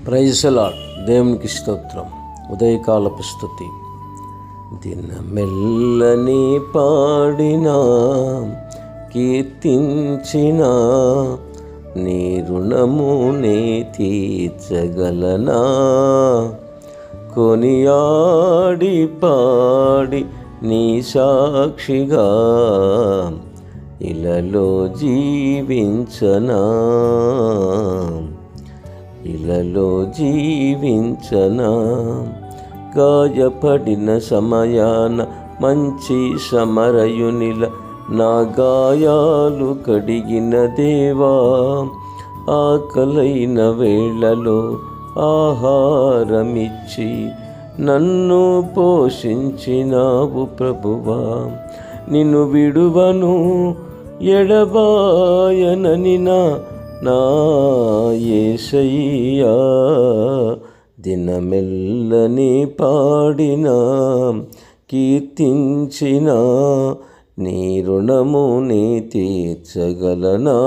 Praise the lord. దేవునికి స్తోత్రం. ఉదయకాలపు స్తుతి. దినమెల్లని పాడినా కీర్తించినా నీ రుణము నే తీర్చగలనా. కొనియాడి పాడి నీ సాక్షిగా ఇలలో జీవించనా, ఇలలో జీవించనా. గాయపడిన సమయాన మంచి సమరయునిల నా గాయాలు కడిగిన దేవా, ఆకలైన వేళలో ఆహారమిచ్చి నన్ను పోషించినావు ప్రభువా. నిన్ను విడువను ఎడబాయనని నా యేసయ్యా. దినమెల్లని పాడినా కీర్తించినా నీ రుణము నే తీర్చగలనా.